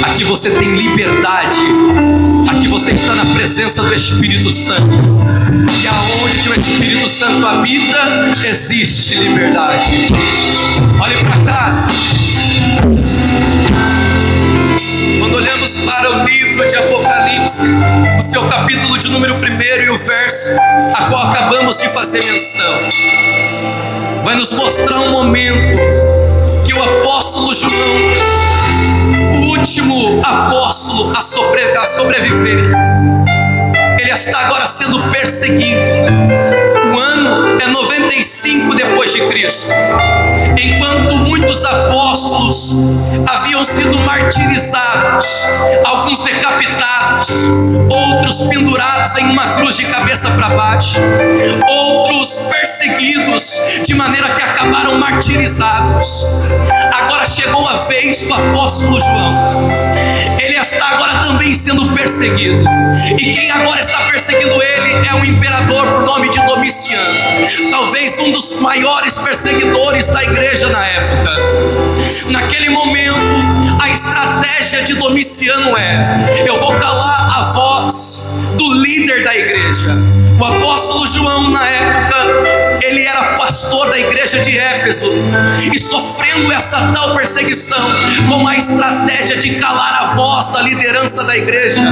Aqui você tem liberdade. Aqui você está na presença do Espírito Santo. E aonde o Espírito Santo habita, existe liberdade. Olhe para cá. Quando olhamos para o livro de Apocalipse, o seu capítulo de número 1 e o verso a qual acabamos de fazer menção, vai nos mostrar um momento que o apóstolo João, o último apóstolo a sobreviver, ele está agora sendo perseguido. O ano é 95 depois de Cristo. Enquanto muitos apóstolos haviam sido martirizados, alguns decapitados, outros pendurados em uma cruz de cabeça para baixo, outros perseguidos de maneira que acabaram martirizados, agora chegou a vez do apóstolo João. Ele está agora também sendo perseguido, e quem agora está perseguindo ele é um imperador por nome de Domiciano, talvez um dos maiores perseguidores da igreja na época. Naquele momento, a estratégia de Domiciano é: eu vou calar a voz do líder da igreja. O apóstolo João, na época, ele era pastor da igreja de Éfeso, e sofrendo essa tal perseguição, com a estratégia de calar a voz da liderança da igreja,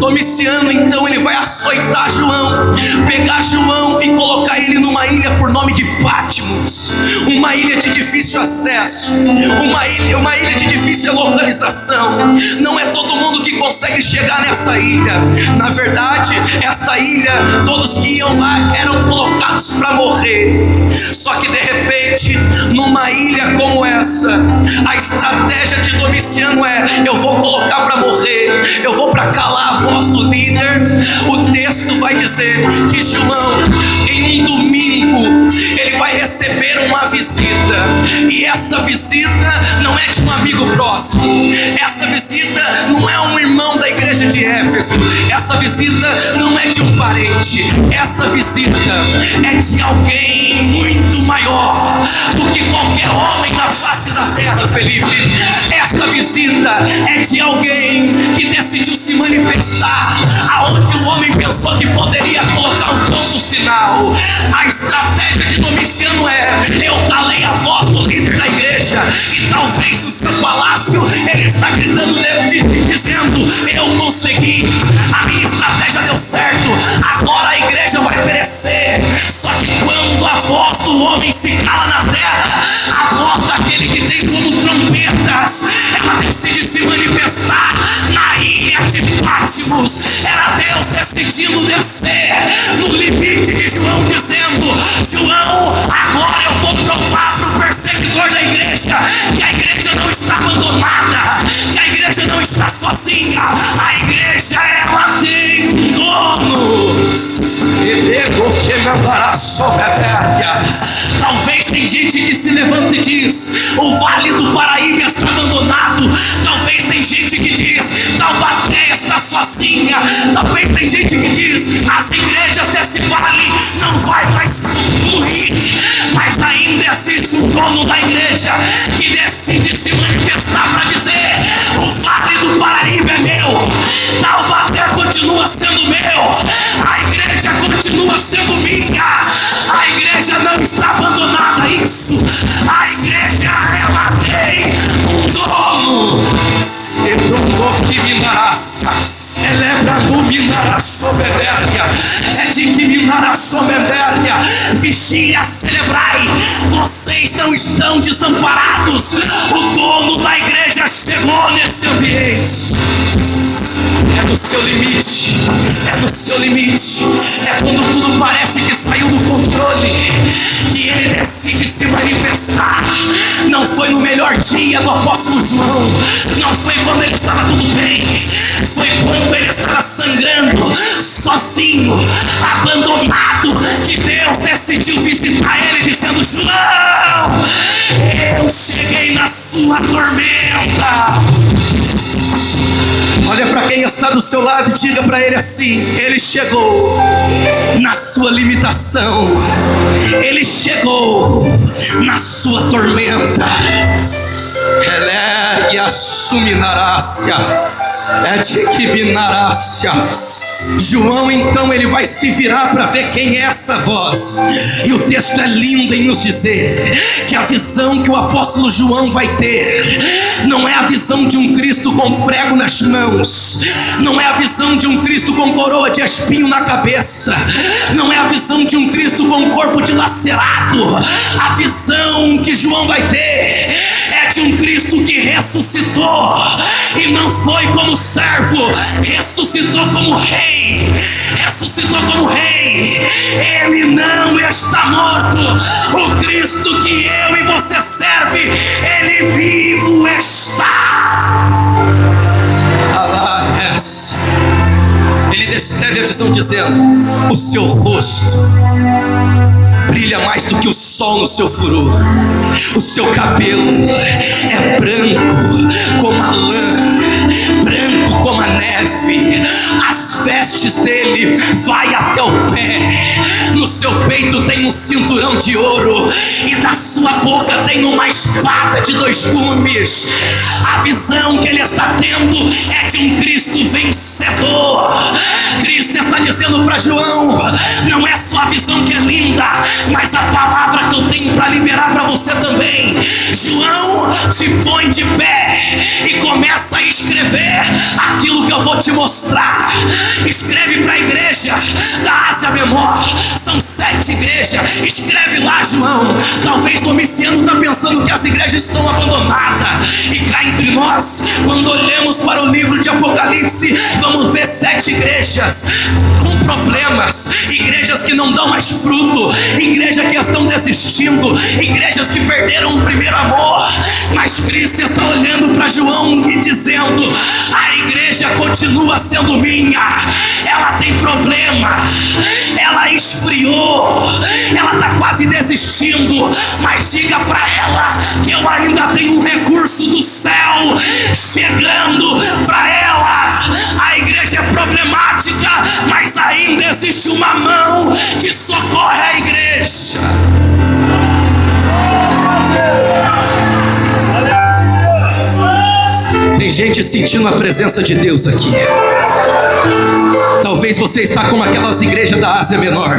Domiciano então ele vai açoitar João, pegar João e colocar ele numa ilha por nome de Patmos, uma ilha de difícil acesso, uma ilha de difícil localização. Não é todo mundo que consegue chegar nessa ilha. Na verdade, essa ilha, todos que iam lá eram colocados para morrer. Só que de repente, numa ilha como essa, a estratégia de Domiciano é: eu vou colocar para morrer, eu vou para calar a voz do líder. O texto vai dizer que João, em um domingo, ele vai receber uma visita, e essa visita não é de um amigo próximo, essa visita não é um irmão da igreja de Éfeso, essa visita não é de um parente, essa visita é de alguém muito maior do que qualquer homem na face da terra, Felipe. Essa visita é de alguém que decidiu se manifestar aonde o homem pensou que poderia colocar um ponto final. A estratégia de Domiciano é: eu calei a voz do líder da igreja, e talvez no seu palácio ele está gritando dizendo: eu consegui, a minha estratégia deu certo, agora a igreja vai perecer. Só que quando a voz do homem se cala na terra, a voz daquele que tem como trompetas, ela decide se manifestar na ilha de Patmos. Era Deus decidindo descer no limite de João, dizendo: João, agora eu vou provar para o perseguidor da igreja que a igreja não está abandonada, que a igreja não está sozinha, a igreja, ela tem um dono. Talvez tem gente que se levanta e diz: o Vale do Paraíba está abandonado. Talvez tem gente que diz: Taubaté está sozinha. Talvez tem gente que diz: as igrejas desse vale não vai mais fluir. Mas ainda existe um dono da igreja que decide se manifestar para dizer: o Vale do Paraíba é meu, Taubaté continua sendo meu, a igreja continua sendo minha, a igreja não está abandonada. Isso, a igreja, ela tem um dono. Que minaraça, elebra no minaraçobeberga, é de que minaraçobeberga, vigia, celebrai, vocês não estão desamparados, o dono da igreja chegou nesse ambiente. É no seu limite, é no seu limite, é quando tudo parece que saiu do controle e ele decide se manifestar. Não foi no melhor dia do apóstolo João, não foi quando ele estava tudo bem, foi quando ele estava sangrando, sozinho, abandonado, que Deus decidiu visitar ele, dizendo: João, eu cheguei na sua tormenta. Olha para quem está do seu lado e diga para ele assim: ele chegou na sua limitação, ele chegou na sua tormenta. Elegue a suminarácia, é de quibinarácia. João então ele vai se virar para ver quem é essa voz. E o texto é lindo em nos dizer que a visão que o apóstolo João vai ter não é a visão de um Cristo com prego nas mãos, não é a visão de um Cristo com coroa de espinho na cabeça, não é a visão de um Cristo com corpo dilacerado. A visão que João vai ter é de um Cristo que ressuscitou, e não foi como servo, ressuscitou como rei, ressuscitou como rei. Ele não está morto. O Cristo que eu e você serve, ele vivo está. Aliás, ele descreve a visão dizendo: o seu rosto brilha mais do que o sol no seu furor, o seu cabelo é branco como a lã, branco como a neve, as vestes dele vai até o pé, no seu peito tem um cinturão de ouro, e da sua boca tem uma espada de 2 gumes. A visão que ele está tendo é de um Cristo vencedor. Cristo está dizendo para João: não é só a visão que é linda, mas a palavra que eu tenho para liberar para você também. João, se põe de pé e começa a escrever aquilo que eu vou te mostrar. Escreve para a igreja da Ásia Menor, são 7 igrejas. Escreve lá, João. Talvez Domiciano está pensando que as igrejas estão abandonadas, e cá entre nós, quando olhamos para o livro de Apocalipse, vamos ver 7 igrejas com problemas, igrejas que não dão mais fruto, igrejas que estão desistindo, igrejas que perderam o primeiro amor. Mas Cristo está olhando para João e dizendo: a igreja continua sendo minha. Ela tem problema, ela esfriou, ela está quase desistindo, mas diga para ela que eu ainda tenho um recurso do céu chegando para ela. A igreja é problemática, mas ainda existe uma mão que socorre a igreja. Tem gente sentindo a presença de Deus aqui. Talvez você está como aquelas igrejas da Ásia Menor.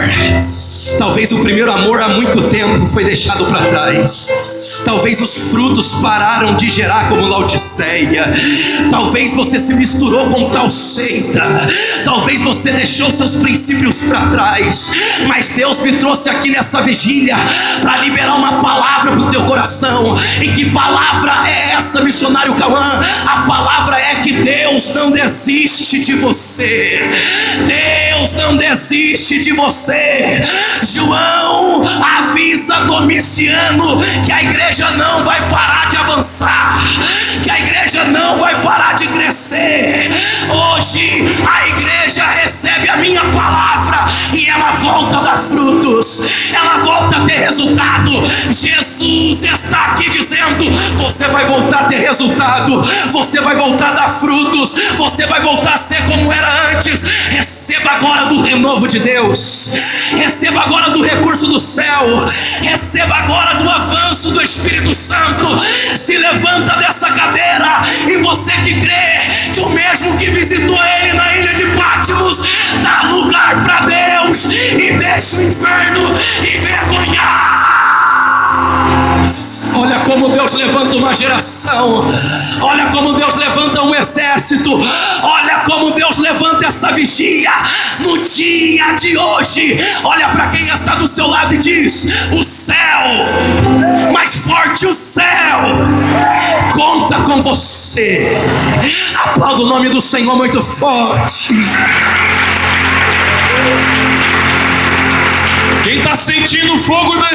Talvez o primeiro amor há muito tempo foi deixado para trás. Talvez os frutos pararam de gerar como Laodiceia. Talvez você se misturou com tal seita. Talvez você deixou seus princípios para trás. Mas Deus me trouxe aqui nessa vigília para liberar uma palavra para o teu coração. E que palavra é essa, missionário Cauã? A palavra é que Deus não desiste de você. Deus não desiste de você. João avisa Domiciano que a igreja não vai parar de avançar, que a igreja não vai parar de crescer. Hoje a igreja recebe a minha palavra e ela volta a dar frutos, ela volta a ter resultado. Jesus está aqui dizendo: você vai voltar a ter resultado, você vai voltar a dar frutos, você vai voltar a ser como era antes. Receba agora do renovo de Deus, receba agora do recurso do céu, receba agora do avanço do Espírito Santo. Se levanta dessa cadeira, e você que crê que o mesmo que visitou ele na ilha de Patmos dá lugar para Deus e deixa o inferno envergonhar. Olha como Deus levanta uma geração, olha como Deus levanta um exército, olha como Deus levanta essa vigília no dia de hoje. Olha para quem está do seu lado e diz: o céu, mais forte, o céu conta com você. Aplauda o nome do Senhor muito forte. Quem está sentindo o fogo do